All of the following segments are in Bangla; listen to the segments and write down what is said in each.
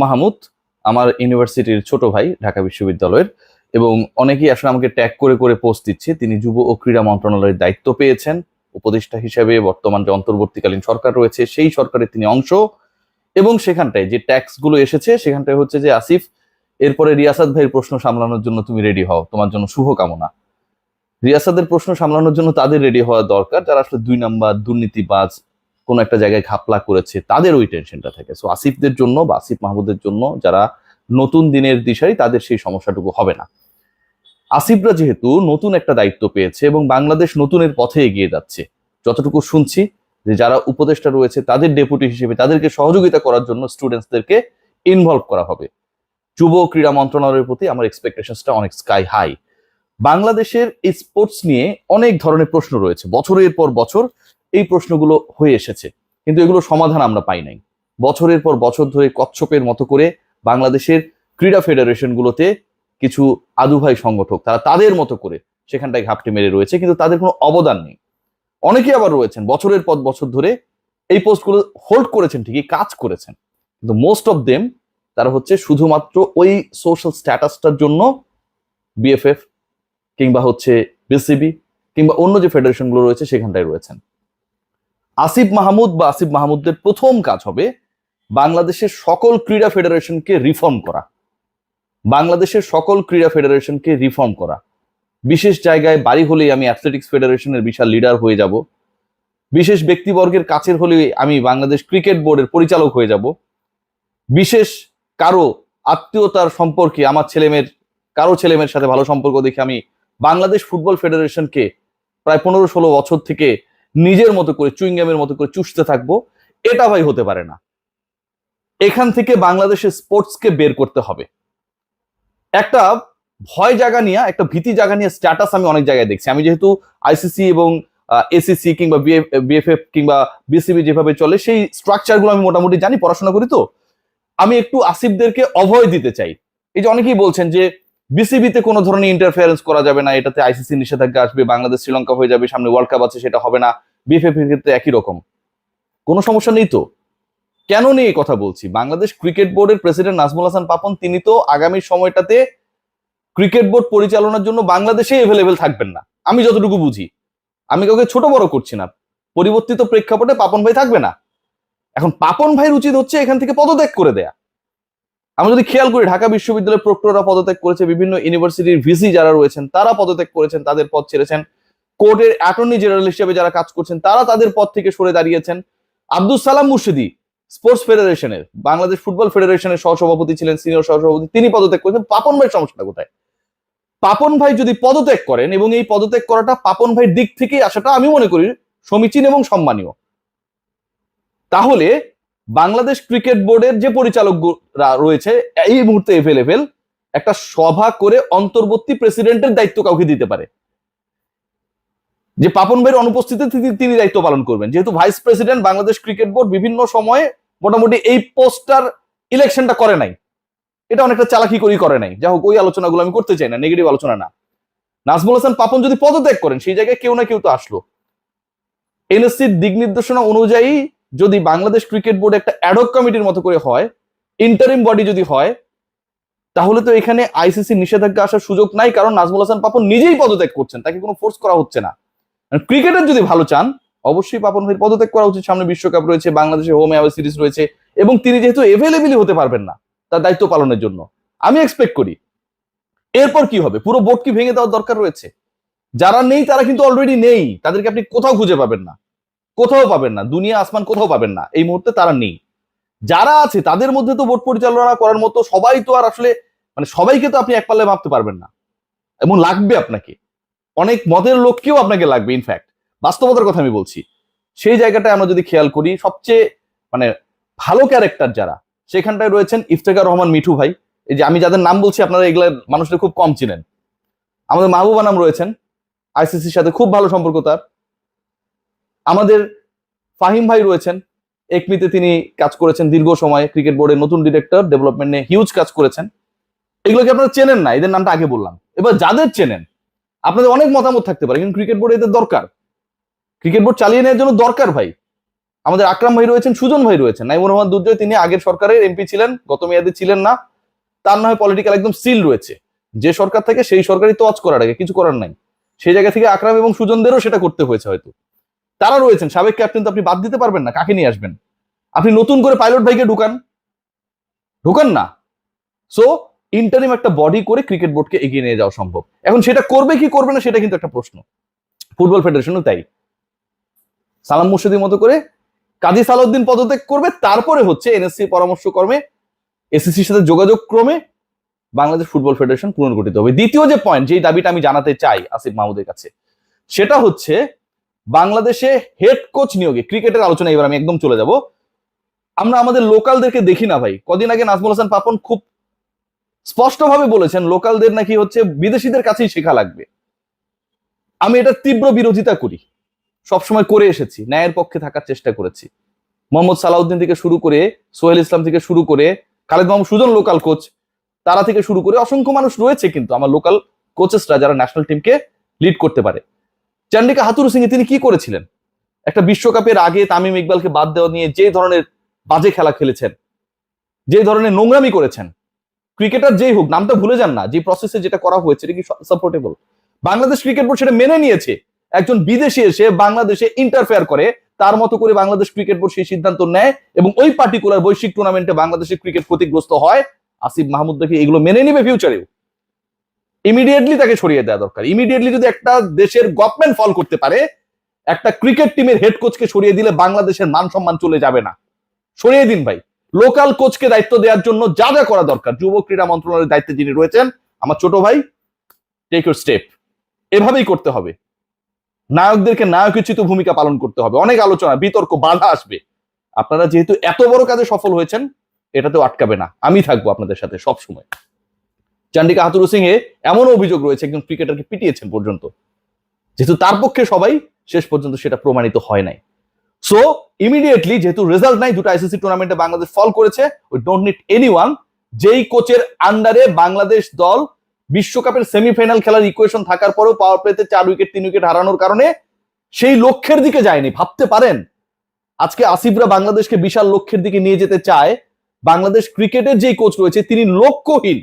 মাহমুদ আমার ইউনিভার্সিটির ছোট ভাই, ঢাকা বিশ্ববিদ্যালয়ের। এবং অনেকেই আসলে আমাকে ট্যাগ করে করে পোস্ট দিচ্ছে। তিনি যুব ও ক্রীড়া মন্ত্রণালয়ের দায়িত্ব পেয়েছেন উপদেষ্টা হিসেবে। বর্তমান যে অন্তর্বর্তীকালীন সরকার রয়েছে সেই সরকারের তিনি অংশ। এবং সেখানটায় যে ট্যাক্স গুলো এসেছে সেখানটায় হচ্ছে যে আসিফ, এরপরে রিয়াসাত ভাইয়ের প্রশ্ন সামলানোর জন্য তুমি রেডি হও, তোমার জন্য শুভকামনা। রিয়াসাতের প্রশ্ন সামলানোর জন্য তাদের রেডি হওয়া দরকার যারা আসলে 2 নাম্বার দুর্নীতিবাজ, কোন একটা জায়গায় ঘাপলা করেছে, তাদের ওই টেনশনটা থাকে। সো আসিফদের জন্য বা আসিফ মাহমুদের জন্য যারা নতুন দিনের দিশারি, তাদের সেই সমস্যাটুকু হবে না। আসিফরা যেহেতু নতুন একটা দায়িত্ব পেয়েছে এবং বাংলাদেশ নতুনের পথে এগিয়ে যাচ্ছে, যতটুকু শুনছি যে যারা উপদেষ্টা রয়েছে তাদের ডেপুটি হিসেবে তাদেরকে সহযোগিতা করার জন্য স্টুডেন্টসদেরকে ইনভলভ করা হবে। যুব ক্রীড়া মন্ত্রণালয়ের প্রতি আমার এক্সপেকটেশনসটা অনেক স্কাই হাই। বাংলাদেশের এই স্পোর্টস নিয়ে অনেক ধরনের প্রশ্ন রয়েছে, বছরের পর বছর এই প্রশ্নগুলো হয়ে এসেছে, কিন্তু এগুলো সমাধান আমরা পাই নাই। বছরের পর বছর ধরে কচ্ছপের মতো করে বাংলাদেশের ক্রীড়া ফেডারেশনগুলোতে কিছু আদুভাই সংগঠক তারা তাদের মতো করে সেখানটায় ঘাপটি মেরে রয়েছে, কিন্তু তাদের কোনো অবদান নেই। অনেকে আবার রয়েছেন বছরের পর বছর ধরে এই পোস্টগুলো হোল্ড করেছেন, ঠিকই কাজ করেছেন, কিন্তু মোস্ট অফ দেম তারা হচ্ছে শুধুমাত্র ওই সোশ্যাল স্ট্যাটাসটার জন্য বিএফএফ কিংবা হচ্ছে বিসিবি কিংবা অন্য যে ফেডারেশন গুলো রয়েছে সেখানটায় রয়েছেন। আসিফ মাহমুদ বা আসিফ মাহমুদদের প্রথম কাজ হবে বাংলাদেশের সকল ক্রীড়া ফেডারেশনকে রিফর্ম করা। বাংলাদেশের সকল ক্রীড়া ফেডারেশনকে রিফর্ম করা। বিশেষ জায়গায় বাড়ি হলেই আমি অ্যাথলেটিক্স ফেডারেশনের বিশাল লিডার হয়ে যাব। বিশেষ ব্যক্তিবর্গের কাছের হলেই আমি বাংলাদেশ ক্রিকেট বোর্ডের পরিচালক হয়ে যাব। বিশেষ কারো আত্মীয়তার সম্পর্কে আমার ছেলেমেয়ের কারো ছেলেমেয়ের সাথে ভালো সম্পর্ক দেখে আমি বাংলাদেশ ফুটবল ফেডারেশনকে প্রায় 15-16 বছর থেকে নিজের মতো করে চুইংগামের মতো করে চুষতে থাকবো। এটা ভাই হতে পারে না। এখান থেকে বাংলাদেশের স্পোর্টসকে বের করতে হবে। একটা ভয় জায়গা নিয়ে, একটা ভীতি জায়গা নিয়ে স্ট্যাটাস আমি অনেক জায়গায় দেখছি। আমি যেহেতু আইসিসি এবং এসিসি কিংবা বিএফএফ কিংবা বিসিবি যেভাবে চলে সেই স্ট্রাকচার গুলো আমি মোটামুটি জানি, পড়াশোনা করি। তো আমি একটু আসিফদেরকে অভয় দিতে চাই। এই যে অনেকেই বলছেন যে বিসিবিতে কোনো ধরনের ইন্টারফেয়ারেন্স করা যাবে না, এটাতে আইসিসি নিষেধাজ্ঞা আসবে, বাংলাদেশ শ্রীলঙ্কা হয়ে যাবে, সামনে ওয়ার্ল্ড কাপ আছে, সেটা হবে না। বিএফএফ এর ক্ষেত্রে একই রকম, কোনো সমস্যা নেই। তো কেন নেই এই কথা বলছি, বাংলাদেশ ক্রিকেট বোর্ডের প্রেসিডেন্ট নাজমুল হাসান পাপন তিনি তো আগামী সময়টাতে ক্রিকেট বোর্ড পরিচালনার জন্য বাংলাদেশে এভেলেবেল থাকবেন না, আমি যতটুকু বুঝি। আমি কাউকে ছোট বড় করছি না, পরিবর্তিত প্রেক্ষাপটে পাপন ভাই থাকবে না। এখন পাপন ভাইয়ের উচিত হচ্ছে এখান থেকে পদত্যাগ করে দেয়া। আমরা যদি খেয়াল করি, ঢাকা বিশ্ববিদ্যালয়ের প্রক্টররা পদত্যাগ করেছে, বিভিন্ন ইউনিভার্সিটির ভিসি যারা রয়েছেন তারা পদত্যাগ করেছেন, তাদের পদ ছেড়েছেন। কোর্টের অ্যাটর্নি জেনারেল হিসেবে যারা কাজ করছেন তারা তাদের পদ থেকে সরে দাঁড়িয়েছেন। আব্দুল সালাম মুর্শিদি স্পোর্টস ফেডারেশনের, বাংলাদেশ ফুটবল ফেডারেশনের সহসভাপতি ছিলেন, সিনিয়র সহসভাপতি, তিনি পদত্যাগ করেছেন। পাপন ভাইয়ের সমস্যাটা কোথায়? পাপন ভাই যদি পদত্যাগ করেন, এবং এই পদত্যাগ করাটা পাপন ভাইয়ের দিক থেকেই আসাটা আমি মনে করি সমীচীন এবং সম্মানীয়, তাহলে বাংলাদেশ ক্রিকেট বোর্ডের যে পরিচালকরা রয়েছে এই মুহূর্তে এভেলেবেল, একটা সভা করে অন্তর্বর্তী প্রেসিডেন্টের দায়িত্ব কাউকে দিতে পারে, যে পাপন ভাইয়ের অনুপস্থিতিতে তিনি দায়িত্ব পালন করবেন। যেহেতু vice president Bangladesh cricket board বিভিন্ন সময়ে মোটামুটি এই পোস্টার ইলেকশনটা করে নাই, এটা অনেকটা চালাকি করে নাই। যাই হোক, ওই আলোচনাগুলো আমি করতে চাই না, নেগেটিভ আলোচনা না। নাজমুল হাসান পাপন যদি পদত্যাগ করেন, সেই জায়গায় কেউ না কেউ তো আসলো। এনএসসির দিক নির্দেশনা অনুযায়ী যদি বাংলাদেশ ক্রিকেট বোর্ড একটা অ্যাডহক কমিটির মতো করে হয়, ইন্টারিম বডি যদি হয়, তাহলে তো এখানে আইসিসি নিষেধাজ্ঞা আসার সুযোগ নাই, কারণ নাজমুল হাসান পাপন নিজেই পদত্যাগ করছেন, তাকে কোনো ফোর্স করা হচ্ছে না। ক্রিকেটের যদি ভালো চান, অবশ্যই পাপন ভাইয়ের পদত্যাগ করা উচিত। সামনে বিশ্বকাপ রয়েছে, বাংলাদেশের হোম অ্যাওয়ে সিরিজ রয়েছে, এবং তিনি যেহেতু এভেলেবেলই হতে পারবেন না তার দায়িত্ব পালনের জন্য, আমি এক্সপেক্ট করি এরপর কি হবে, পুরো বোর্ড কি ভেঙে দেওয়ার দরকার রয়েছে? যারা নেই তারা কিন্তু অলরেডি নেই, তাদেরকে আপনি কোথাও খুঁজে পাবেন না, কোথাও পাবেন না, দুনিয়া আসমান কোথাও পাবেন না, এই মুহূর্তে তারা নেই। যারা আছে তাদের মধ্যে তো বোর্ড পরিচালনা করার মতো সবাই তো আর আসলে, মানে সবাইকে তো আপনি এক পাল্লায় মাপতে পারবেন না, এবং লাগবে আপনাকে অনেক মতের লোককেও আপনাকে লাগবে। ইনফ্যাক্ট বাস্তবতার কথা আমি বলছি, সেই জায়গাটায় আমরা যদি খেয়াল করি, সবচেয়ে মানে ভালো ক্যারেক্টার যারা সেখানটায় রয়েছেন ইফতেখার রহমান মিঠু ভাই। এই যে আমি যাদের নাম বলছি আপনারা এগুলা মানুষদের খুব কম চিনেন। আমাদের মাহবুবা নাম রয়েছেন, আইসিসির সাথে খুব ভালো সম্পর্ক তার। আমাদের ফাহিম ভাই রয়েছেন, একমিতে তিনি কাজ করেছেন দীর্ঘ সময়, ক্রিকেট বোর্ডের নতুন ডিরেক্টর, ডেভেলপমেন্ট নিয়ে হিউজ কাজ করেছেন। এগুলোকে আপনারা চেনেন না, এদের নামটা আগে বললাম। এবার যাদের চেনেন, আপনাদের অনেক মতামত থাকতে পারে, কিন্তু ক্রিকেট বোর্ডে এদের দরকার, ক্রিকেট বোর্ড চালিয়ে নেওয়ার জন্য দরকার ভাই। আমাদের আকরাম ভাই রয়েছেন, সুজন ভাই রয়েছেন, নাইমুর রহমান দুর্জয় তিনি আগের সরকারের এমপি ছিলেন, গত মেয়াদে ছিলেন না, তার না হয় পলিটিক্যাল একদম সিল রয়েছে, যে সরকার থাকে সেই সরকারই তো করার আগে কিছু করার নাই, সেই জায়গা থেকে আকরাম এবং সুজনদেরও সেটা করতে হয়েছে হয়তো। তারা রয়েছেন, সাবেক ক্যাপ্টেন তো আপনি বাদ দিতে পারবেন না, কাকে নিয়ে আসবেন? আপনি নতুন করে পাইলট ভাইকে ঢুকান না। সো ইন্টারিম একটা বডি করে ক্রিকেট বোর্ডকে এগিয়ে নিয়ে যাওয়া সম্ভব। এখন সেটা করবে কি করবে না সেটা কিন্তু একটা প্রশ্ন। ফুটবল ফেডারেশনও তাই, সালাম মুর্শিদির মতো করে কাজী সালাউদ্দিন পদত্যাগ করবে, তারপরে হচ্ছে এনএসসি পরামর্শ ক্রমে এসিসির সাথে যোগাযোগ ক্রমে বাংলাদেশ ফুটবল ফেডারেশন পুনর্গঠিত হবে। দ্বিতীয় যে পয়েন্ট, যেই দাবিটা আমি জানাতে চাই আসিফ মাহমুদের কাছে, সেটা হচ্ছে বাংলাদেশে হেড কোচ নিয়োগে, ক্রিকেটের আলোচনা এবার আমি একদম চলে যাব। আমরা আমাদের লোকালদেরকে দেখি না ভাই। কদিন আগে নাজমুল হাসান পাপন খুব স্পষ্টভাবে বলেছেন লোকালদের নাকি হচ্ছে বিদেশিদের কাছেই শেখা লাগবে। আমি এটা তীব্র বিরোধিতা করি, সবসময় করে এসেছি, ন্যায়ের পক্ষে থাকার চেষ্টা করেছি। মোহাম্মদ সালাউদ্দিন থেকে শুরু করে, সোহেল ইসলাম থেকে শুরু করে, খালেদ মাহমুদ সুজন লোকাল কোচ, তারা থেকে শুরু করে অসংখ্য মানুষ রয়েছে কিন্তু আমার লোকাল কোচেসরা যারা ন্যাশনাল টিমকে লিড করতে পারে। চান্ডিকা হাথুরু সিং তিনি কি করেছিলেন? একটা বিশ্বকাপের আগে তামিম ইকবালকে বাদ দেওয়া নিয়ে যে ধরনের বাজে খেলা খেলেছেন, যে ধরনের নোংরামি করেছেন, ক্রিকেটার যেই হোক, নামটা ভুলে যান না, যে প্রসেসে যেটা করা হয়েছে এটা কি সাপোর্টেবল? বাংলাদেশ ক্রিকেট বোর্ড সেটা মেনে নিয়েছে। একজন বিদেশি এসে বাংলাদেশে ইন্টারফেয়ার করে, তার মতো করে বাংলাদেশ ক্রিকেট বোর্ড সেই সিদ্ধান্ত নেয় এবং ওই পার্টিকুলার বৈশ্বিক টুর্নামেন্টে বাংলাদেশের ক্রিকেট ক্ষতিগ্রস্ত হয়। আসিফ মাহমুদ দেখি এগুলো মেনে নিবে ফিউচারেও? ইমিডিয়েটলি তাকে সরিয়ে দেওয়া দরকার। ইমিডিয়েটলি যদি একটা দেশের গভর্নমেন্ট ফল করতে পারে, একটা ক্রিকেট টিমের হেড কোচকে সরিয়ে দিলে বাংলাদেশের মান সম্মান চলে যাবে না। সরিয়ে দিন ভাই। লোকাল কোচকে দায়িত্ব দেওয়ার জন্য যা যা করা দরকার, যুব ক্রীড়া মন্ত্রণালয়ের দায়িত্বে যিনি রয়েছেন আমার ছোট ভাই, টেক ইউর স্টেপ। এভাবেই করতে হবে। নায়কদেরকে নায়কোচিত ভূমিকা পালন করতে হবে। অনেক আলোচনা, বিতর্ক, বাধা আসবে। আপনারা যেহেতু এত বড় কাজে সফল হয়েছেন, এটাতেও আটকাবে না। আমি থাকবো আপনাদের সাথে সব সময়। চান্ডিকা হাথুরু সিং এ এমন অভিযোগ রয়েছে একজন ক্রিকেটারকে পিটিয়েছেন পর্যন্ত, যেহেতু তার পক্ষে সবাই, শেষ পর্যন্ত সেটা প্রমাণিত হয় নাই। সো ইমিডিয়েটলি, যেহেতু রেজাল্ট নাই, দুটো আইসিসি টুর্নামেন্টে বাংলাদেশ ফল করেছে, উই ডোন্ট নিড এনিওয়ান যেই কোচের আন্ডারে বাংলাদেশ দল বিশ্বকাপের সেমিফাইনাল খেলার ইকুয়েশন থাকার পরেও পাওয়ার প্লেতে 4 উইকেট 3 উইকেট হারানোর কারণে সেই লক্ষ্যের দিকে যায়নি। ভাবতে পারেন আজকে আসিফরা বাংলাদেশকে বিশাল লক্ষ্যের দিকে নিয়ে যেতে চায়, বাংলাদেশ ক্রিকেটের যেই কোচ রয়েছে তিনি লক্ষ্যহীন,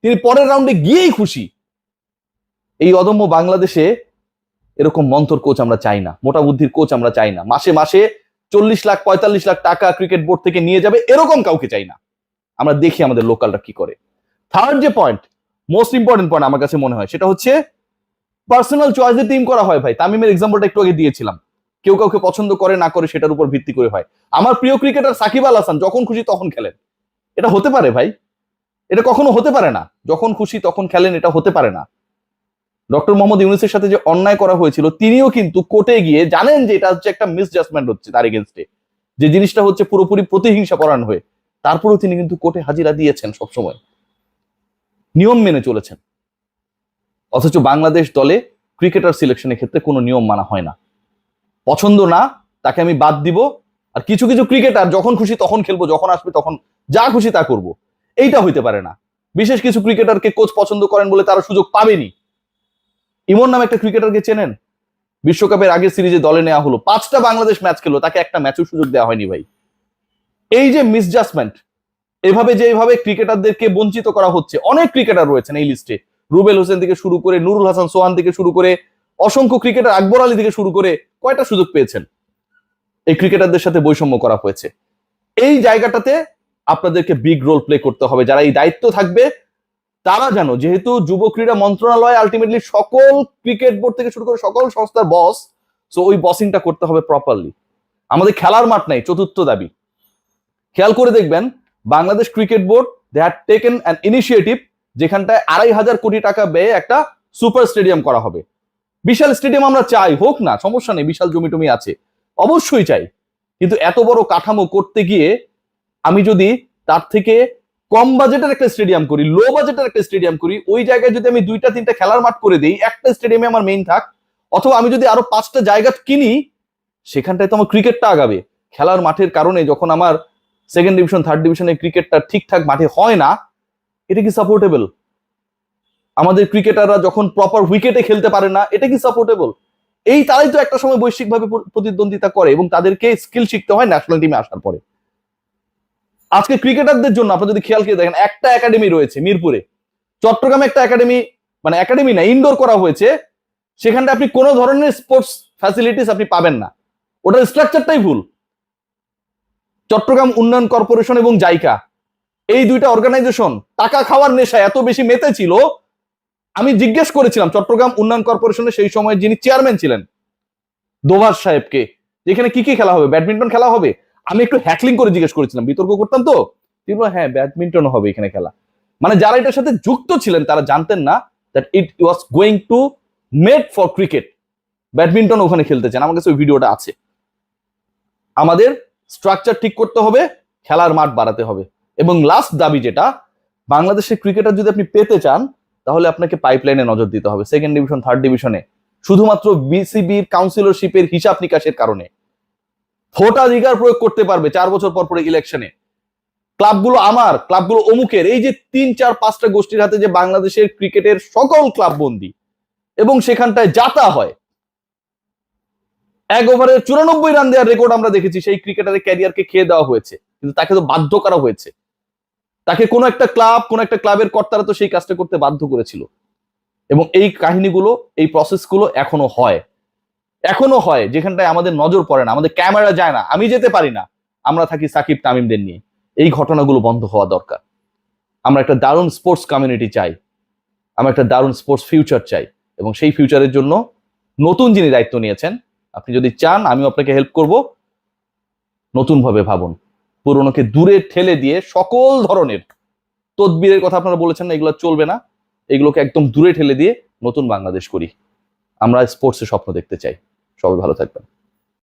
তিনি পরের রাউন্ডে গিয়েই খুশি। এই অদম্য বাংলাদেশে এরকম মন্থর কোচ আমরা চাই না, মোটা বুদ্ধির কোচ আমরা চাই না। মাসে মাসে 40 লাখ 45 লাখ টাকা ক্রিকেট বোর্ড থেকে নিয়ে যাবে এরকম কাউকে চাই না। আমরা দেখি আমাদের লোকালরা কি করে। থার্ড যে পয়েন্ট, মোস্ট ইম্পর্টেন্ট পয়েন্ট আমার কাছে মনে হয়, সেটা হচ্ছে পার্সোনাল চয়েসে টিম করা হয় ভাই। তামিমের এক্সাম্পলটা একটু আগে দিয়েছিলাম, কেউ কাউকে পছন্দ করে না করে সেটার উপর ভিত্তি করে হয়। আমার প্রিয় ক্রিকেটার সাকিব আল হাসান যখন খুশি তখন খেলেন, এটা হতে পারে ভাই? এটা কখনো হতে পারে না। যখন খুশি তখন খেলেন, এটা হতে পারে না। ডক্টর মোহাম্মদ ইউনূসের সাথে যে অন্যায় করা হয়েছিল, তিনিও কিন্তু কোর্টে গিয়ে জানেন যে এটা হচ্ছে একটা মিসজাজমেন্ট হচ্ছে তার এগেনস্টে, যে জিনিসটা হচ্ছে পুরোপুরি প্রতিহিংসা পরায়ণ হয়ে, তারপরেও তিনি কিন্তু কোর্টে হাজিরা দিয়েছেন, সবসময় নিয়ম মেনে চলেছেন। অথচ বাংলাদেশ দলে ক্রিকেটার সিলেকশনের ক্ষেত্রে কোনো নিয়ম মানা হয় না। পছন্দ না, তাকে আমি বাদ দিব। আর কিছু কিছু ক্রিকেটার যখন খুশি তখন খেলবো, যখন আসবে তখন যা খুশি তা করব, এইটা হইতে পারে না। বিশেষ কিছু ক্রিকেটারকে কোচ পছন্দ করেন বলে তারা সুযোগ পাবেনি। ইমন নামে একটা ক্রিকেটারকে চেনেন? বিশ্বকাপের আগের সিরিজে দলে নেওয়া হলো, 5টা বাংলাদেশ ম্যাচ খেলো, তাকে একটা ম্যাচও সুযোগ দেওয়া হয়নি ভাই। এই যে মিসজাজমেন্ট, এভাবে যেভাবে ক্রিকেটারদেরকে বঞ্চিত করা হচ্ছে, অনেক ক্রিকেটার রয়েছেন এই লিস্টে, রুবেল হোসেন থেকে শুরু করে, নুরুল হাসান সোহান থেকে শুরু করে, অসংখ্য ক্রিকেটার, আকবর আলী থেকে শুরু করে, কয়টা সুযোগ পেয়েছেন? এই ক্রিকেটারদের সাথে বৈষম্য করা হয়েছে। এই জায়গাটাতে আপনাদেরকে বিগ রোল প্লে করতে হবে। যারা এই দায়িত্ব থাকবে তারা জানো, যেহেতু যুব ক্রীড়া মন্ত্রণালয় আলটিমেটলি সকল ক্রিকেট বোর্ড থেকে শুরু করে সকল সংস্থার বস, সো ওই বসিংটা করতে হবে প্রপারলি। আমাদের খেলার মাঠ নাই, চতুর্থ দাবি। খেয়াল করে দেখবেন Bangladesh cricket board they had taken an initiative, যেখানটায় 2,500 কোটি টাকা ব্যয়ে একটা সুপার স্টেডিয়াম করা হবে। বিশাল স্টেডিয়াম আমরা চাই, হোক না, সমস্যা নেই, বিশাল জমি টমি আছে, অবশ্যই চাই। কিন্তু এত বড় কাঠামো করতে গিয়ে আমি যদি তার থেকে কম বাজেটের একটা স্টেডিয়াম করি, লো বাজেটের একটা স্টেডিয়াম করি, ওই জায়গায় যদি আমি 2টা 3টা খেলার মাঠ করে দিই, একটা স্টেডিয়ামে আমার মেইন থাক, অথবা আমি যদি আরো 5টা জায়গা কিনি, সেখানটায় তো আমার ক্রিকেটটা আগাবে। খেলার মাঠের কারণে যখন আমার সেকেন্ড ডিভিশন থার্ড ডিভিশনের ক্রিকেটটা ঠিকঠাক মাঠে হয় না, এটা কি সাপোর্টেবল? আমাদের ক্রিকেটাররা যখন প্রপার উইকেটে খেলতে পারে না, এটা কি সাপোর্টেবল? এই তারাই তো একটা সময় বৈশ্বিকভাবে প্রতিদ্বন্দ্বিতা করে এবং তাদেরকে স্কিল শিখতে হয় ন্যাশনাল টিমে আসার পরে। আজকে ক্রিকেটারদের জন্য আপনারা যদি খেয়াল করে দেখেন, একটা একাডেমি রয়েছে মিরপুরে, চট্টগ্রামে একটা একাডেমি, মানে একাডেমি না, ইনডোর করা হয়েছে, সেখানটা আপনি কোনো ধরনের স্পোর্টস ফ্যাসিলিটিস আপনি পাবেন না, ওটার স্ট্রাকচারটাই ভুল। চট্টগ্রাম উন্নয়ন কর্পোরেশন এবং জাইকা, এই দুইটা অর্গানাইজেশন টাকা খাওয়ার নেশায় এত বেশি মেতে ছিল, আমি জিজ্ঞেস করেছিলাম চট্টগ্রাম উন্নয়ন কর্পোরেশনের সেই সময় যিনি চেয়ারম্যান ছিলেন দোভাষ সাহেবকে, যেখানে কি কি খেলা হবে, ব্যাডমিন্টন খেলা হবে। আমি একটু হ্যাকলিং করে জিজ্ঞেস করেছিলাম, বিতর্ক করতাম তো, তিনি বললেন হ্যাঁ ব্যাডমিন্টন হবে এখানে খেলা। মানে যারা এটার সাথে যুক্ত ছিলেন তারা জানতেন না that it was going to made for cricket. Badminton ওখানে খেলতে চান, আমার কাছে ওই ভিডিওটা আছে। আমাদের স্ট্রাকচার ঠিক করতে হবে, খেলার মাঠ বাড়াতে হবে, এবং লাস্ট দাবি যেটা, বাংলাদেশের ক্রিকেটার যদি আপনি পেতে চান তাহলে আপনাকে পাইপলাইনে নজর দিতে হবে। সেকেন্ড ডিভিশন, থার্ড ডিভিশনে শুধুমাত্র বিসিবির কাউন্সিলরশিপের হিসাব নিকাশের কারণে ভোটাধিকার প্রয়োগ করতে পারবে 4 বছর পর পরে ইলেকশনে। ক্লাবগুলো আমার, ক্লাবগুলো অমুকের, এই যে 3-4-5টা গোষ্ঠীর হাতে যে বাংলাদেশের ক্রিকেটের সকল ক্লাব বন্দী, এবং সেখানটায় যাতা হয়। 1 ওভারে 94 রান দেওয়ার রেকর্ড আমরা দেখেছি, সেই ক্রিকেটারের ক্যারিয়ারকে খেয়ে দেওয়া হয়েছে, কিন্তু তাকে তো বাধ্য করা হয়েছে। তাকে কোনো একটা ক্লাব, কোনো একটা ক্লাবের কর্তারা তো সেই কাজটা করতে বাধ্য করেছিল। এবং এই কাহিনীগুলো, এই প্রসেসগুলো এখনো হয়, যেখানটায় আমাদের নজর পড়ে না, আমাদের ক্যামেরা যায় না, আমি যেতে পারি না, আমরা থাকি সাকিব তামিমদের নিয়ে। এই ঘটনাগুলো বন্ধ হওয়া দরকার। আমরা একটা দারুণ স্পোর্টস কমিউনিটি চাই, আমরা একটা দারুণ স্পোর্টস ফিউচার চাই, এবং সেই ফিউচারের জন্য নতুন যিনি দায়িত্ব নিয়েছেন, আপনি যদি চান আমিও আপনাকে হেল্প করব। নতুন ভাবে ভাবুন, পুরনোকে দূরে ঠেলে দিয়ে সকল ধরনের তদবিরের কথা আপনারা বলেছেন না, এগুলো চলবে না, এগুলোকে একদম দূরে ঠেলে দিয়ে নতুন বাংলাদেশ করি। আমরা স্পোর্টসে স্বপ্ন দেখতে চাই। সবাই ভালো থাকবেন।